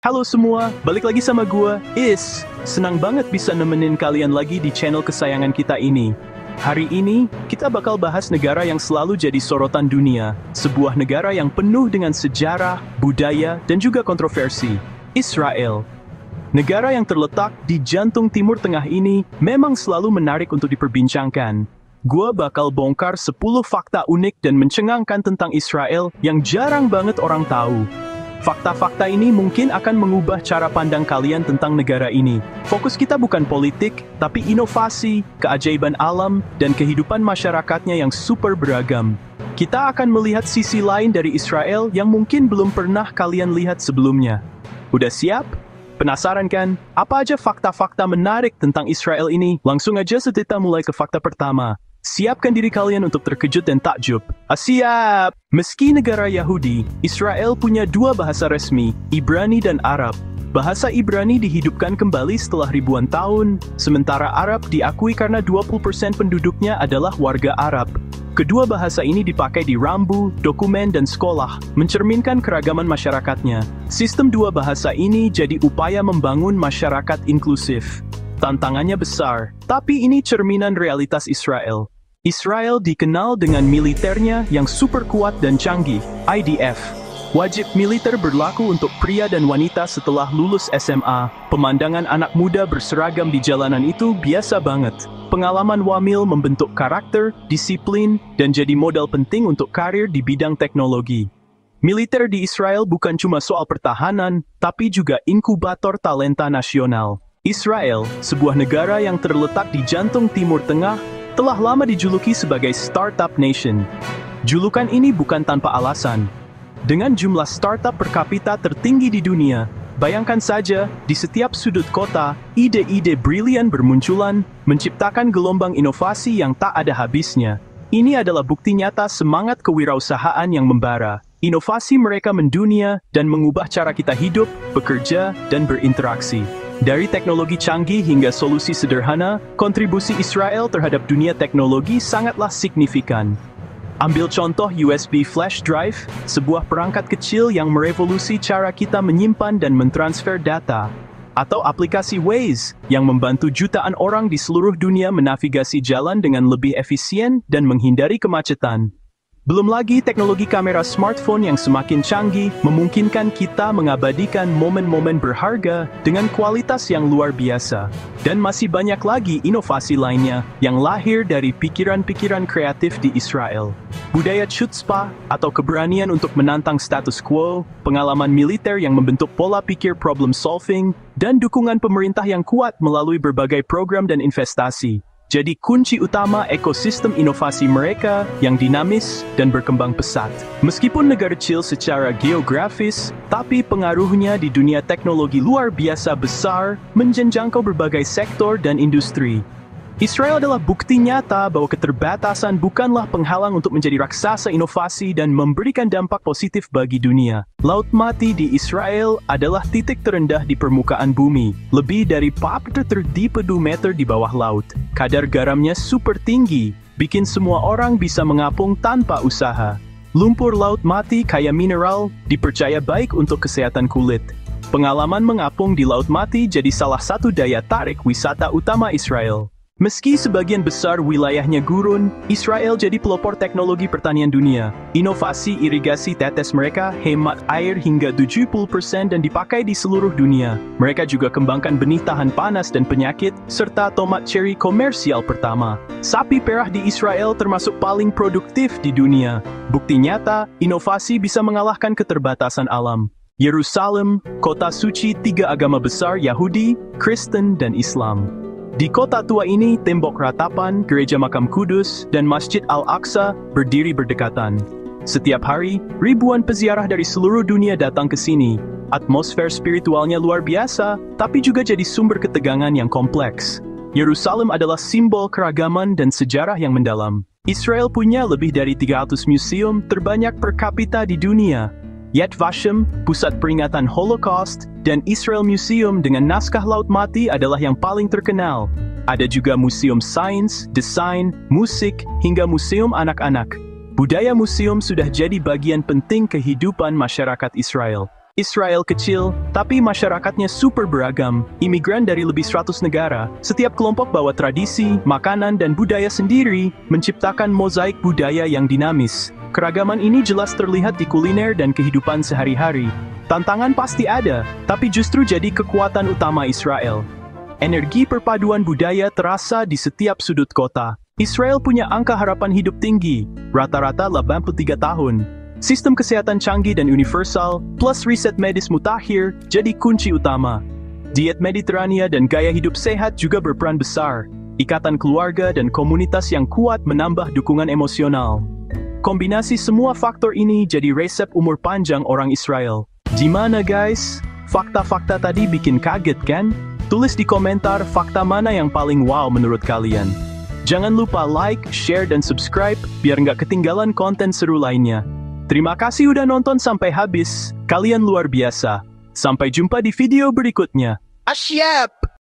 Halo semua, balik lagi sama gua, Is. Senang banget bisa nemenin kalian lagi di channel kesayangan kita ini. Hari ini, kita bakal bahas negara yang selalu jadi sorotan dunia. Sebuah negara yang penuh dengan sejarah, budaya, dan juga kontroversi. Israel. Negara yang terletak di jantung Timur Tengah ini memang selalu menarik untuk diperbincangkan. Gua bakal bongkar 10 fakta unik dan mencengangkan tentang Israel yang jarang banget orang tahu. Fakta-fakta ini mungkin akan mengubah cara pandang kalian tentang negara ini. Fokus kita bukan politik, tapi inovasi, keajaiban alam, dan kehidupan masyarakatnya yang super beragam. Kita akan melihat sisi lain dari Israel yang mungkin belum pernah kalian lihat sebelumnya. Udah siap? Penasaran kan? Apa aja fakta-fakta menarik tentang Israel ini? Langsung aja kita mulai ke fakta pertama. Siapkan diri kalian untuk terkejut dan takjub. Siap! Meski negara Yahudi, Israel punya dua bahasa resmi, Ibrani dan Arab. Bahasa Ibrani dihidupkan kembali setelah ribuan tahun, sementara Arab diakui karena 20% penduduknya adalah warga Arab. Kedua bahasa ini dipakai di rambu, dokumen, dan sekolah, mencerminkan keragaman masyarakatnya. Sistem dua bahasa ini jadi upaya membangun masyarakat inklusif. Tantangannya besar, tapi ini cerminan realitas Israel. Israel dikenal dengan militernya yang super kuat dan canggih, IDF. Wajib militer berlaku untuk pria dan wanita setelah lulus SMA. Pemandangan anak muda berseragam di jalanan itu biasa banget. Pengalaman wamil membentuk karakter, disiplin, dan jadi modal penting untuk karir di bidang teknologi. Militer di Israel bukan cuma soal pertahanan, tapi juga inkubator talenta nasional. Israel, sebuah negara yang terletak di jantung Timur Tengah, telah lama dijuluki sebagai Startup Nation. Julukan ini bukan tanpa alasan. Dengan jumlah startup per kapita tertinggi di dunia, bayangkan saja, di setiap sudut kota, ide-ide brilian bermunculan, menciptakan gelombang inovasi yang tak ada habisnya. Ini adalah bukti nyata semangat kewirausahaan yang membara. Inovasi mereka mendunia dan mengubah cara kita hidup, bekerja, dan berinteraksi. Dari teknologi canggih hingga solusi sederhana, kontribusi Israel terhadap dunia teknologi sangatlah signifikan. Ambil contoh USB flash drive, sebuah perangkat kecil yang merevolusi cara kita menyimpan dan mentransfer data. Atau aplikasi Waze, yang membantu jutaan orang di seluruh dunia menavigasi jalan dengan lebih efisien dan menghindari kemacetan. Belum lagi teknologi kamera smartphone yang semakin canggih memungkinkan kita mengabadikan momen-momen berharga dengan kualitas yang luar biasa. Dan masih banyak lagi inovasi lainnya yang lahir dari pikiran-pikiran kreatif di Israel. Budaya chutzpah atau keberanian untuk menantang status quo, pengalaman militer yang membentuk pola pikir problem solving, dan dukungan pemerintah yang kuat melalui berbagai program dan investasi. Jadi kunci utama ekosistem inovasi mereka yang dinamis dan berkembang pesat. Meskipun negara kecil secara geografis, tapi pengaruhnya di dunia teknologi luar biasa besar, menjangkau berbagai sektor dan industri. Israel adalah bukti nyata bahwa keterbatasan bukanlah penghalang untuk menjadi raksasa inovasi dan memberikan dampak positif bagi dunia. Laut Mati di Israel adalah titik terendah di permukaan bumi, lebih dari 42 meter di bawah laut. Kadar garamnya super tinggi, bikin semua orang bisa mengapung tanpa usaha. Lumpur Laut Mati kaya mineral, dipercaya baik untuk kesehatan kulit. Pengalaman mengapung di Laut Mati jadi salah satu daya tarik wisata utama Israel. Meski sebagian besar wilayahnya gurun, Israel jadi pelopor teknologi pertanian dunia. Inovasi irigasi tetes mereka hemat air hingga 70% dan dipakai di seluruh dunia. Mereka juga kembangkan benih tahan panas dan penyakit, serta tomat cherry komersial pertama. Sapi perah di Israel termasuk paling produktif di dunia. Bukti nyata, inovasi bisa mengalahkan keterbatasan alam. Yerusalem, kota suci tiga agama besar Yahudi, Kristen, dan Islam. Di kota tua ini, tembok ratapan, gereja makam kudus, dan Masjid Al-Aqsa berdiri berdekatan. Setiap hari, ribuan peziarah dari seluruh dunia datang ke sini. Atmosfer spiritualnya luar biasa, tapi juga jadi sumber ketegangan yang kompleks. Yerusalem adalah simbol keragaman dan sejarah yang mendalam. Israel punya lebih dari 300 museum terbanyak per kapita di dunia. Yad Vashem, pusat peringatan Holocaust, dan Israel Museum dengan naskah Laut Mati adalah yang paling terkenal. Ada juga museum sains, desain, musik, hingga museum anak-anak. Budaya museum sudah jadi bagian penting kehidupan masyarakat Israel. Israel kecil, tapi masyarakatnya super beragam, imigran dari lebih 100 negara. Setiap kelompok bawa tradisi, makanan, dan budaya sendiri, menciptakan mozaik budaya yang dinamis. Keragaman ini jelas terlihat di kuliner dan kehidupan sehari-hari. Tantangan pasti ada, tapi justru jadi kekuatan utama Israel. Energi perpaduan budaya terasa di setiap sudut kota. Israel punya angka harapan hidup tinggi, rata-rata 83 tahun. Sistem kesehatan canggih dan universal, plus riset medis mutakhir, jadi kunci utama. Diet Mediterania dan gaya hidup sehat juga berperan besar. Ikatan keluarga dan komunitas yang kuat menambah dukungan emosional. Kombinasi semua faktor ini jadi resep umur panjang orang Israel. Gimana guys? Fakta-fakta tadi bikin kaget kan? Tulis di komentar fakta mana yang paling wow menurut kalian. Jangan lupa like, share, dan subscribe biar nggak ketinggalan konten seru lainnya. Terima kasih udah nonton sampai habis, kalian luar biasa. Sampai jumpa di video berikutnya. Asyap!